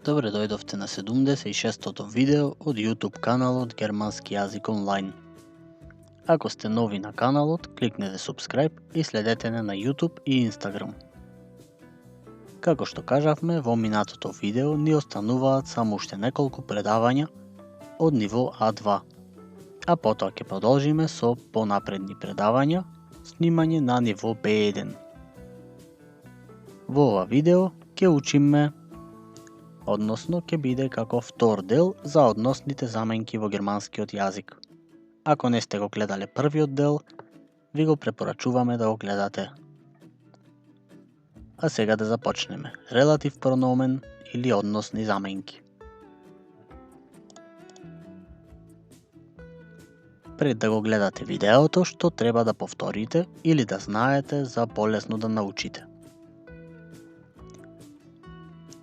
Добре дојдовте на 76-тото видео од YouTube каналот Германски јазик онлайн. Ако сте нови на каналот, кликнете subscribe и следете не на YouTube и Instagram. Како што кажавме, во минатото видео ни остануваат само уште неколку предавања од ниво А2, а потоа ќе продолжиме со понапредни предавања, снимање на ниво B1. Во ова видео ќе учиме, односно ќе биде како втор дел за односните заменки во германскиот јазик. Ако не сте го гледале првиот дел, ви го препорачуваме да го гледате. А сега да започнеме. Релатив прономен или односни заменки. Пред да го гледате видеото, што треба да повторите или да знаете за полесно да научите.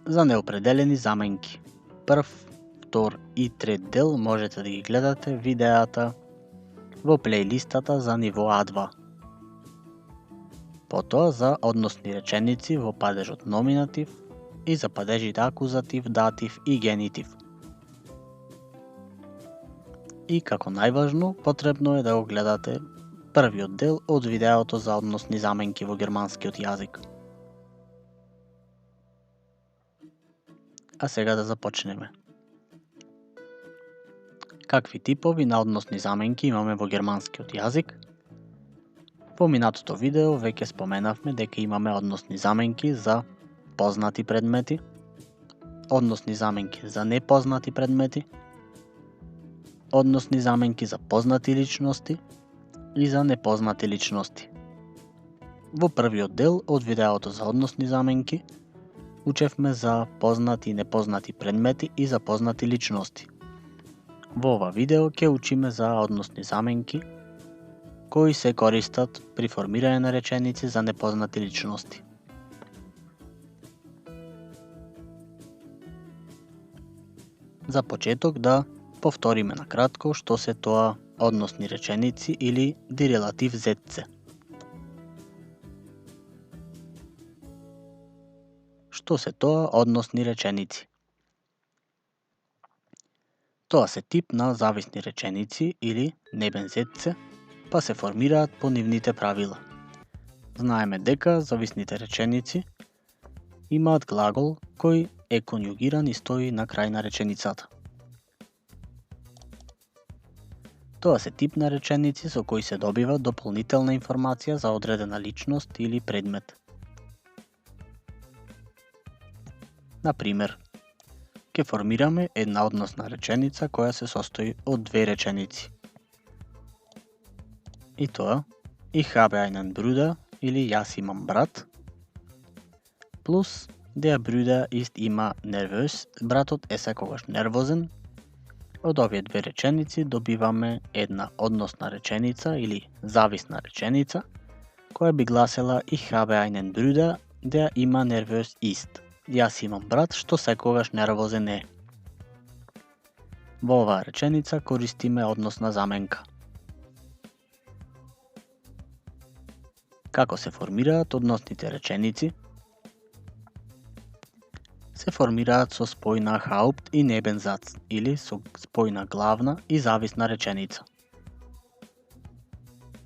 За неопределени заменки. Прв, втор и трет дел можете да ги гледате видеата во плейлистата за ниво А2. Потоа за односни реченици во падежот номинатив и за падежите акузатив, датив и генитив. И како најважно, потребно е да го гледате првиот дел од видеото за односни заменки во германскиот јазик. А сега да започнеме. Какви типови на односни заменки имаме во германскиот јазик? Во минатото видео веќе споменавме дека имаме односни заменки за познати предмети, односни заменки за непознати предмети, односни заменки за познати личности и за непознати личности. Во првиот дел од видеото за односни заменки учевме за познати и непознати предмети и за познати личности. Во ова видео ќе учиме за односни заменки кои се користат при формирање на реченици за непознати личности. За почеток да повториме на кратко што се тоа односни реченици или дирелатив зетце. Што се тоа односни реченици? Тоа се тип на зависни реченици или небензетце, па се формираат по нивните правила. Знаеме дека зависните реченици имаат глагол кој е конјугиран и стои на крај на реченицата. Тоа се тип на реченици со кои се добива дополнителна информација за одредена личност или предмет. Например, ќе формираме една односна реченица која се состои од две реченици. И тоа, ich habe einen Bruder или јас имам брат, плюс der Bruder ist immer nervös, братот е секогаш нервозен. Од овие две реченици добиваме една односна реченица или зависна реченица која би гласела ich habe einen Bruder, der immer nervös ist. Јас имам брат што секогаш нервозен е. Во оваа реченица користиме односна заменка. Како се формираат односните реченици? Се формираат со спојна Haupt и Nebensatz или со спојна главна и зависна реченица.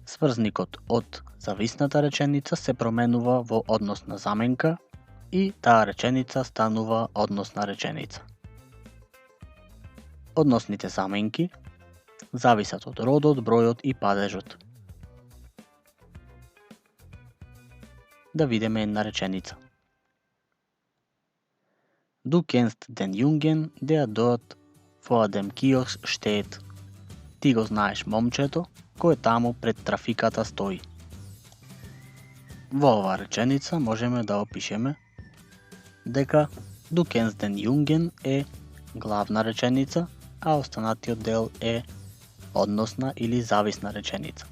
Сврзникот од зависната реченица се променува во односна заменка и таа реченица станува односна реченица. Односните заменки зависат од родот, бројот и падежот. Да видиме една реченица. Du kennst den Jungen, der dort vor dem Kiosk steht. Ти го знаеш момчето кој таму пред трафиката стои. Во оваа реченица можеме да опишеме дека Du kennst den Jungen е главна реченица, а останатиот дел е односна или зависна реченица.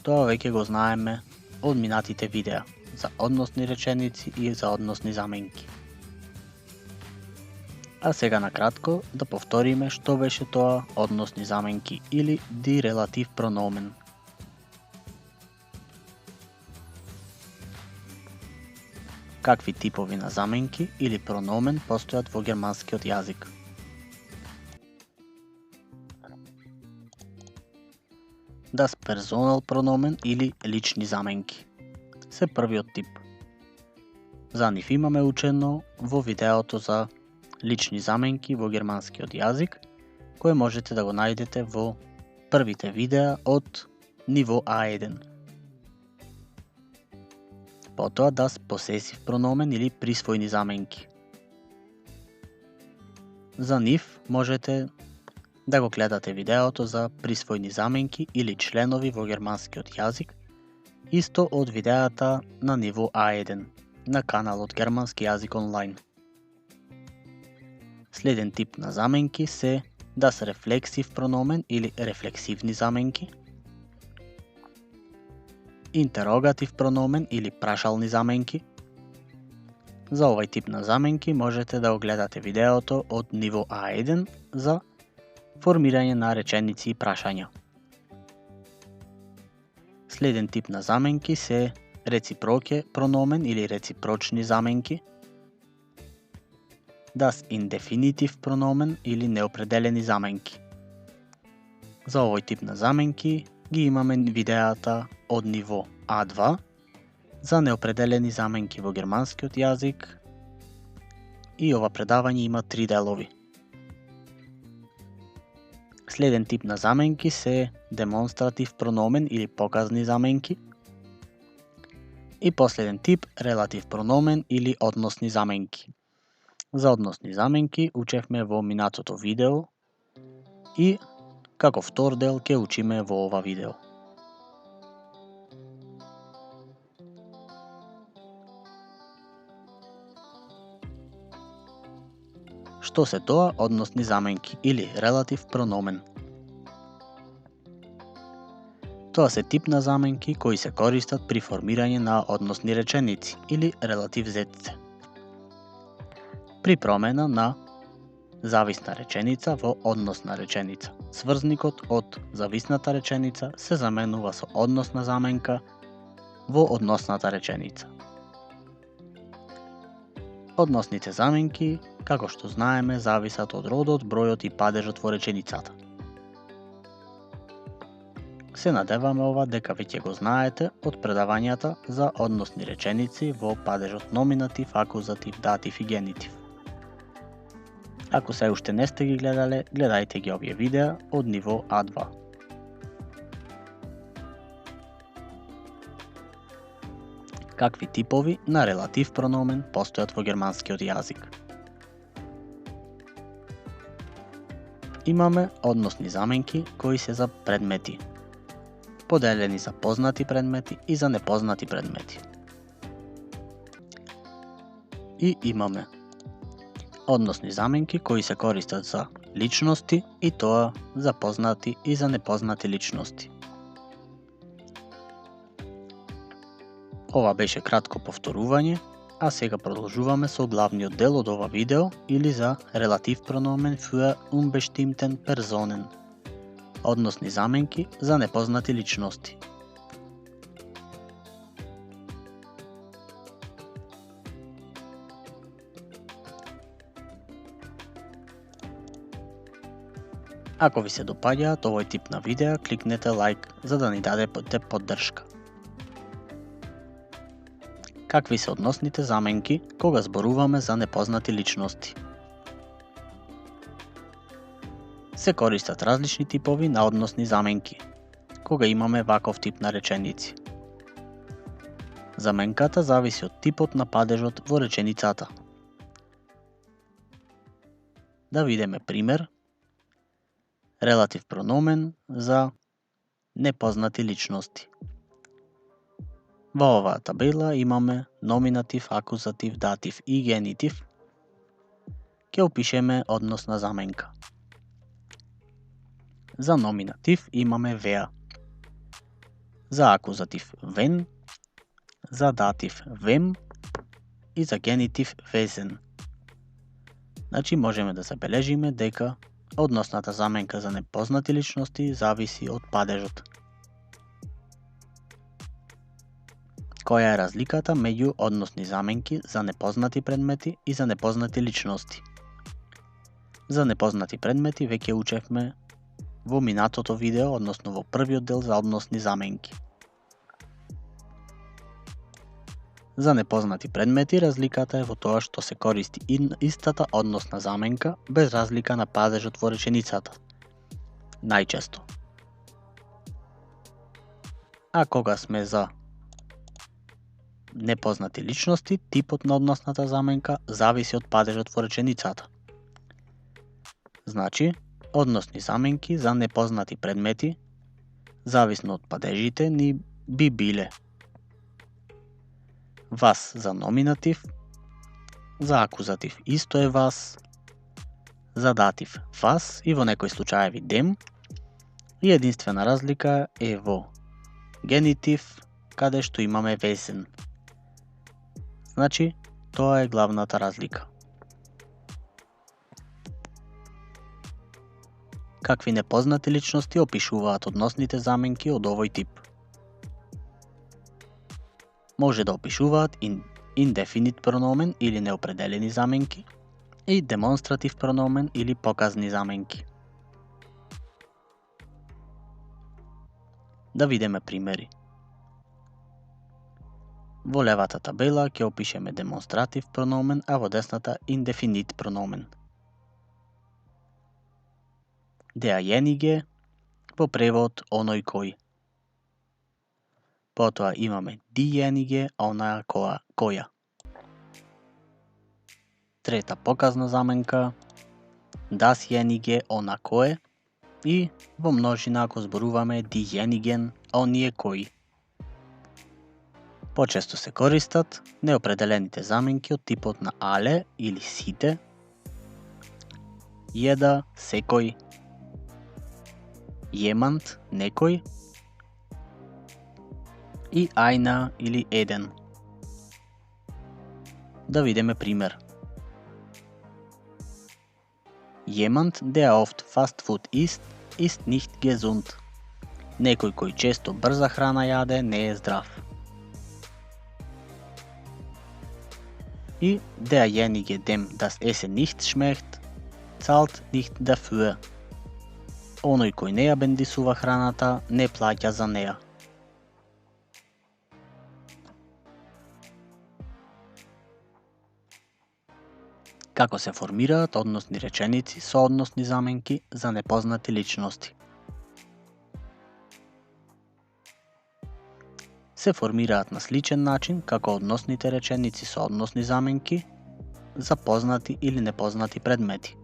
Тоа веќе го знаеме од минатите видеа за односни реченици и за односни заменки. А сега на кратко да повториме што беше тоа односни заменки или дирелатив прономен. Какви типови на заменки или прономен постојат во германскиот јазик? Das personal прономен или лични заменки се првиот тип. За нив имаме учено во видеото за лични заменки во германскиот јазик, кое можете да го најдете во првите видеа од ниво А1. Потоа das possessive прономен или присвојни заменки. За нив можете да го гледате видеото за присвојни заменки или членови во германскиот јазик, исто од видеата на ниво А1 на каналот Германски јазик онлайн. Следен тип на заменки се das reflexive прономен или рефлексивни заменки, интерогатив прономен или прашални заменки. За овај тип на заменки можете да го гледате видеото од ниво А1 за формирање на реченици и прашања. Следен тип на заменки се реципроке прономен или реципрочни заменки, das индефинитив прономен или неопределени заменки. За овој тип на заменки ги имаме видеата од ниво А2 за неопределени заменки во германскиот јазик и ова предавање има 3 делови. Следен тип на заменки се демонстратив прономен или показни заменки и последен тип релатив прономен или односни заменки. За односни заменки учевме во минатото видео и како втор дел ќе учиме во ова видео. Што се тоа односни заменки или релатив прономен? Тоа се тип на заменки кои се користат при формирање на односни реченици или релатив зетце. При промена на зависна реченица во односна реченица, сврзникот од зависната реченица се заменува со односна заменка во односната реченица. Односните заменки, како што знаеме, зависат од родот, бројот и падежот во реченицата. Се надеваме ова дека веќе го знаете од предавањата за односни реченици во падежот номинатив, акузатив, датив и генитив. Ако се уште не сте ги гледале, гледајте ги овие видеа од ниво А2. Какви типови на релатив прономен постојат во германскиот јазик? Имаме односни заменки кои се за предмети, поделени за познати предмети и за непознати предмети. И имаме односни заменки кои се користат за личности и тоа за познати и за непознати личности. Ова беше кратко повторување, а сега продолжуваме со главниот дел од ова видео или за релатив прономен für unbestimmten Personen. Односни заменки за непознати личности. Ако ви се допаѓаат овој тип на видеа, кликнете лайк за да ни дадете поддршка. Какви се односните заменки кога зборуваме за непознати личности? Се користат различни типови на односни заменки кога имаме ваков тип на реченици. Заменката зависи од типот на падежот во реченицата. Да видиме пример. Релатив прономен за непознати личности. Во оваа табела имаме номинатив, акузатив, датив и генитив. Ќе опишеме односна заменка. За номинатив имаме веа. За акузатив вен, за датив вем и за генитив везен. Значи можеме да забележиме дека односната заменка за непознати личности зависи од падежот. Која е разликата меѓу односни заменки за непознати предмети и за непознати личности? За непознати предмети веќе учевме во минатото видео, односно во првиот дел за односни заменки. За непознати предмети разликата е во тоа што се користи истата односна заменка без разлика на падежот во реченицата. Најчесто. А кога сме за непознати личности, типот на односната заменка зависи од падежот во реченицата. Значи, односни заменки за непознати предмети, зависно од падежите, ни би биле вас за номинатив, за акузатив исто е вас, за датив вас и во некои случаеви дем, и единствена разлика е во генитив, каде што имаме везен. Значи, тоа е главната разлика. Какви непознати личности опишуваат односните заменки од овој тип? Може да опишуваат индефинит прономен или неопределени заменки и демонстратив прономен или показни заменки. Да видиме примери. Во левата табела ќе опишеме демонстратив прономен, а во десната индефинит прономен. Деа јениге, во превод оној кој. Потоа имаме дијениге, онаа која. Трета показна заменка, дасјениге, она кое. И во множина ако зборуваме дијениген, оние кои. Почесто се користат неопределените заменки од типот на але или сите, једа, секој, јемант, некој, и ајна или еден. Да видиме пример. Jemand, der oft Fastfood isst, ist nicht gesund. Некој кој често брза храна јаде не е здрав. И derjenige, dem das Essen nicht schmeckt, zahlt nicht dafür. Оној кој не ја бендисува храната не плаќа за неа. Како се формираат односни реченици со односни заменки за непознати личности? Се формираат на сличен начин како односните реченици со односни заменки за познати или непознати предмети.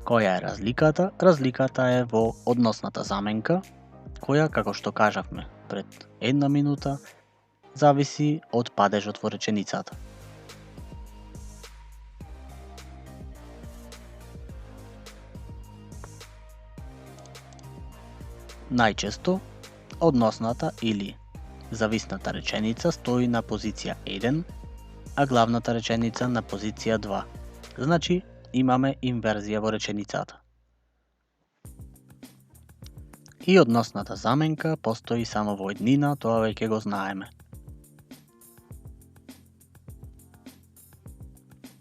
Која е разликата? Разликата е во односната заменка, која, како што кажавме пред една минута, зависи од падежот во реченицата. Најчесто, односната или зависната реченица стои на позиција 1, а главната реченица на позиција 2. Значи, имаме инверзија во реченицата. И односната заменка постои само во еднина, тоа веќе го знаеме.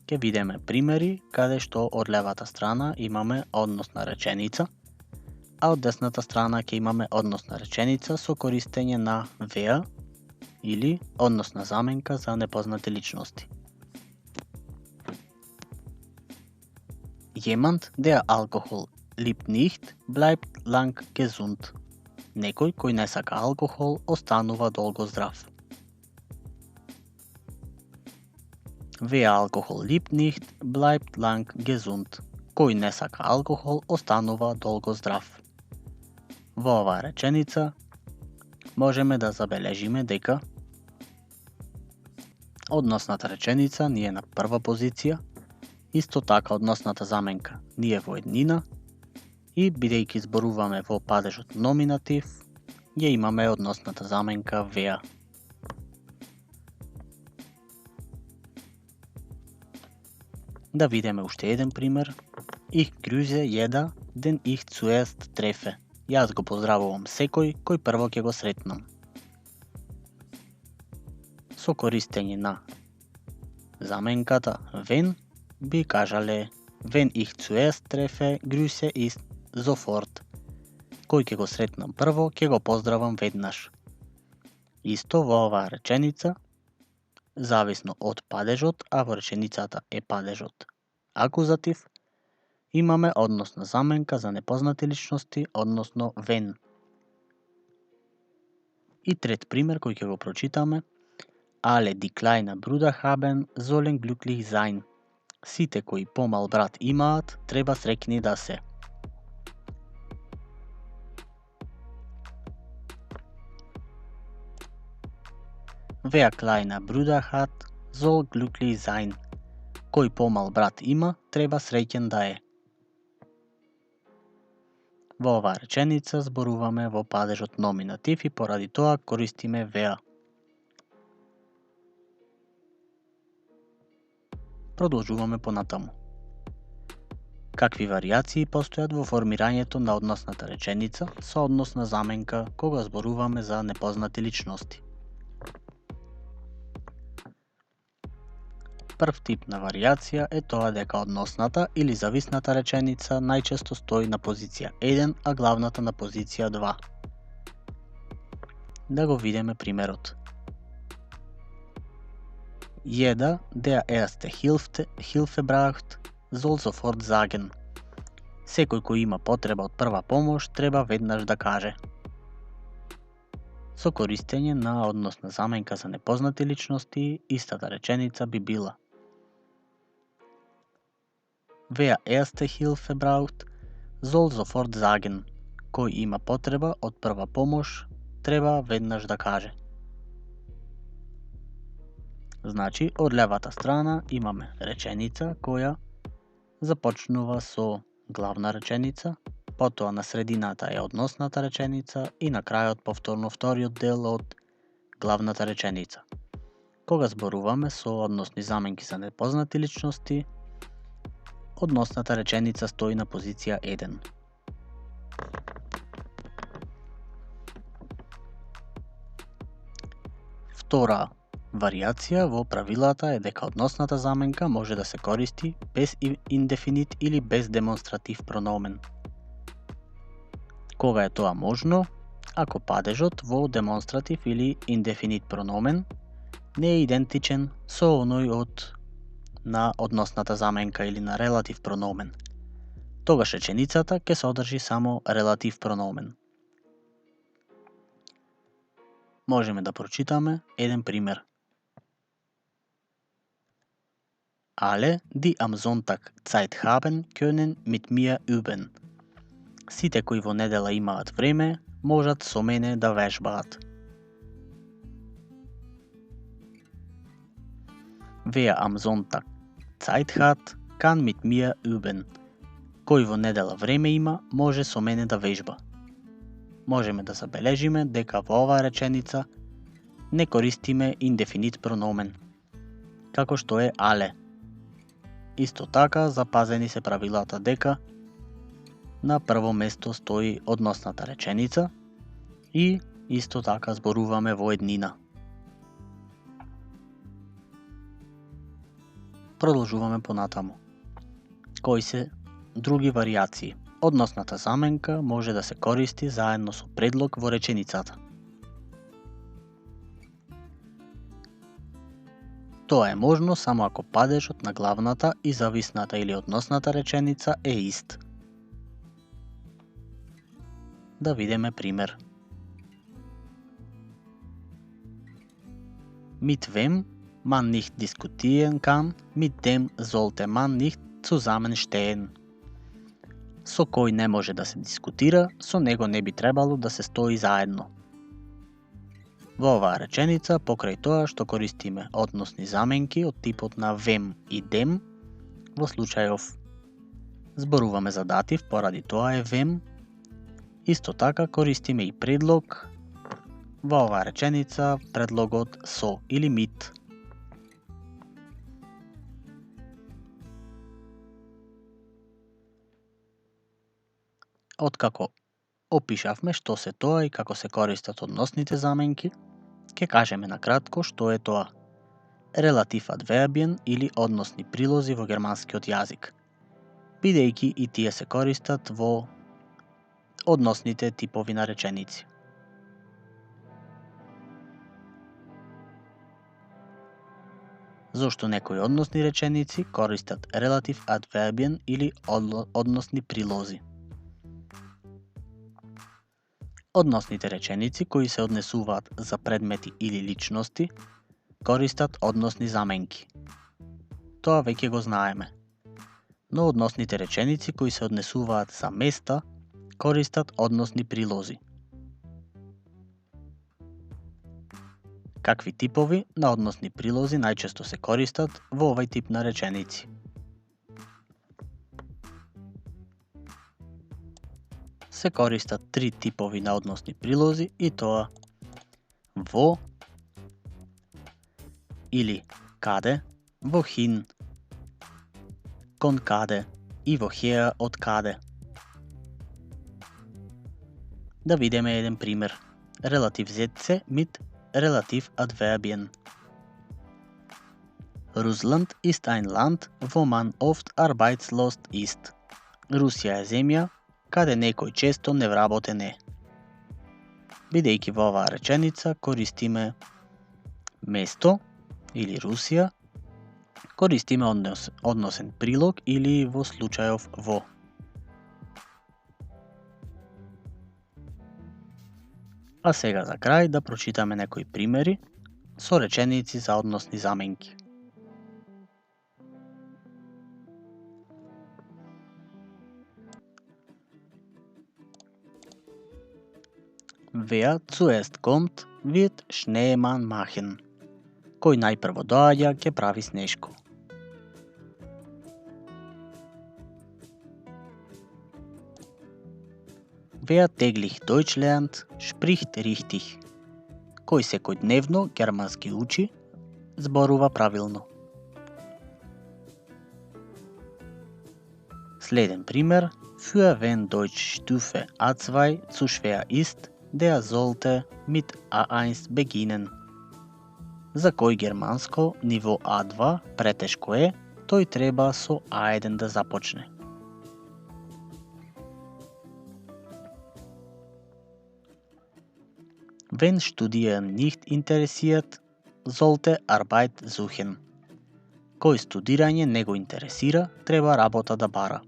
Ке видиме примери каде што од левата страна имаме односна реченица, а од десната страна ќе имаме односна реченица со користење на веа или односна заменка за непознати личности. Jemand, der Alkohol liebt nicht, bleibt lang gesund. Некој кој не сака алкохол останува долго здрав. Wer Alkohol liebt nicht, bleibt lang gesund. Кој не сака алкохол останува долго здрав. Во оваа реченица можеме да забележиме дека односната реченица ни е на прва позиција, исто така односната заменка ни е во еднина и бидејќи зборуваме во падежот номинатив, ја имаме односната заменка веа. Да видиме уште еден пример. Ich grüße jeder, den ich zuerst treffe. Јас го поздравувам секој кој прво ќе го сретнам. Со користење на заменката wenn би кажале wenn ich zuerst treffe, grüße ich sofort. Кој ќе го сретнам прво, ќе го поздравам веднаш. Исто во оваа реченица, зависно од падежот, а во реченицата е падежот акузатив, имаме односна заменка за непознати личности, односно wenn. И трет пример кој ќе го прочитаме, alle die kleine Brüder haben sollen glücklich sein. Сите кои помал брат имаат, треба среќни да се. Wer kleiner Bruder hat, soll glücklich sein. Кој помал брат има, треба среќен да е. Во оваа реченица зборуваме во падежот номинатив и поради тоа користиме wer. Продолжуваме понатаму. Какви варијации постојат во формирањето на односната реченица со односна заменка кога зборуваме за непознати личности? Прв тип на варијација е тоа дека односната или зависната реченица најчесто стои на позиција 1, а главната на позиција 2. Да го видиме примерот. Jeder, der erste Hilfe braucht, soll sofort sagen. Секој кој има потреба од прва помош треба веднаш да каже. Со користење на односна заменка за непознати личности, истата реченица би била: Wer erste Hilfe braucht, soll sofort sagen. Кој има потреба од прва помош треба веднаш да каже. Значи, од левата страна имаме реченица која започнува со главна реченица, потоа на средината е односната реченица и на крајот повторно вториот дел од главната реченица. Кога зборуваме со односни заменки за непознати личности, односната реченица стои на позиција 1. Втора варијација во правилата е дека односната заменка може да се користи без индефинит или без демонстратив прономен. Кога е тоа можно? Ако падежот во демонстратив или индефинит прономен не е идентичен со оној на односната заменка или на релатив прономен. Тогаш реченицата ќе содржи само релатив прономен. Можеме да прочитаме еден пример. Alle, die am Sonntag Zeit haben, können mit mir üben. Сите кои во недела имаат време, можат со мене да вежбаат. Wer am Sonntag Zeit hat, kann mit mir üben. Кој во недела време има, може со мене да вежба. Можеме да забележиме дека во оваа реченица не користиме индефинит прономен, како што е alle. Исто така, запазени се правилата дека на прво место стои односната реченица и исто така зборуваме во еднина. Продолжуваме понатаму. Кои се други варијации? Односната заменка може да се користи заедно со предлог во реченицата. Тоа е можно само ако падежот на главната и зависната или односната реченица е ист. Да видиме пример. Mit wem man nicht diskutieren kann, mit dem sollte man nicht zusammenstehen. Со кој не може да се дискутира, со него не би требало да се стои заедно. Во оваа реченица, покрај тоа што користиме односни заменки од типот на wem и dem, во случајов зборуваме за датив, поради тоа е wem. Исто така користиме и предлог. Во оваа реченица предлогот со или mit. Откако опишавме што се тоа и како се користат односните заменки, ќе кажеме накратко што е тоа. релатив адвербиен или односни прилози во германскиот јазик, бидејќи и тие се користат во односните типови на реченици. Зошто некои односни реченици користат релатив адвербиен или односни прилози? Односните реченици кои се однесуваат за предмети или личности користат односни заменки. Тоа веќе го знаеме. Но односните реченици кои се однесуваат за места користат односни прилози. Какви типови на односни прилози најчесто се користат во овај тип на реченици? Се користат три типови на односни прилози и тоа во или каде, во хин, кон каде и во хеа од каде. Да видиме еден пример. Релатив ZC mit Relativ adverbien. Russland ist ein Land, wo man oft arbeitslos ist. Русија е земја каде некој често невработен е. Бидејќи во оваа реченица користиме место или Русија, користиме односен прилог или во случајов во. А сега за крај да прочитаме некои примери со реченици за односни заменки. Wer zuerst kommt, wird Schneemann machen. Кој најпрво доаѓа ќе прави снежко. Wer täglich Deutsch lernt, spricht richtig. Кој секојдневно германски учи, зборува правилно. Следен пример: Für wenn Deutsch Stufe A2 zu schwer ist, der sollte mit A1 beginnen. За кој германско ниво А2 претешко е, тој треба со А1 да започне. Wenn Studieren nicht interessiert, sollte Arbeit suchen. Кој студирање не го интересира, треба работа да бара.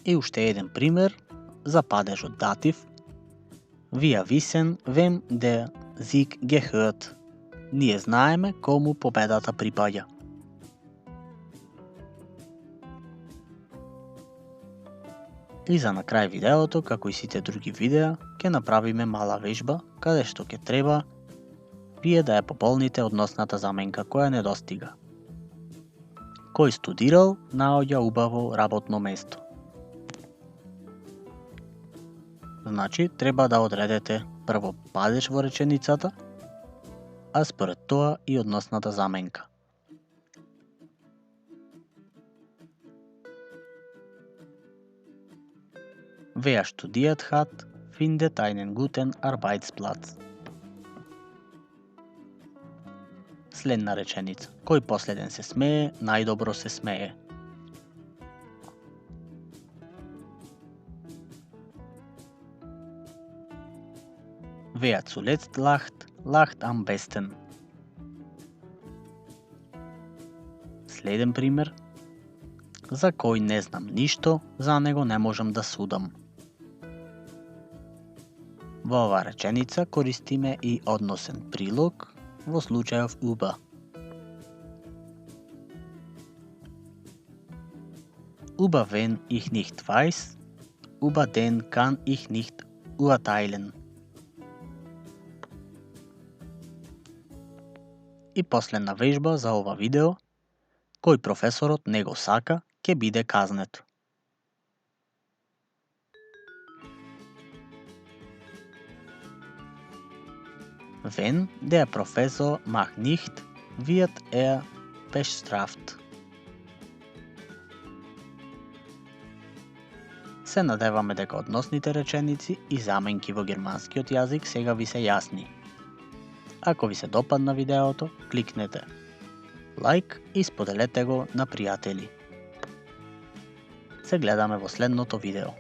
И уште еден пример за падежот датив. Wir wissen, wem der Sieg gehört. Ние знаеме кому победата припаѓа. И за на крај видеото, како и сите други видеа, ќе направиме мала вежба, каде што ќе треба вие да ја пополните односната заменка која недостига. Кој студирал, наоѓа убаво работно место. Значи, треба да одредете прво падеж во реченицата, а според тоа и односната заменка. Wer studiert hat, findet einen guten Arbeitsplatz. Следна реченица. Кој последен се смее, најдобро се смее. Wer zuletzt lacht, lacht am besten. Следен пример. За кој не знам ништо, за него не можам да судам. Во оваа реченица користиме и односен прилог во случајов über. Über wen ich nicht weiß, über den kann ich nicht urteilen. И последна вежба за ова видео. Кој професорот не го сака, ќе биде казнет. Wenn der Professor macht nicht, wird er bestraft. Се надеваме дека односните реченици и заменки во германскиот јазик сега ви се јасни. Ако ви се допадна видеото, кликнете лайк и споделете го на пријатели. Се гледаме во следното видео.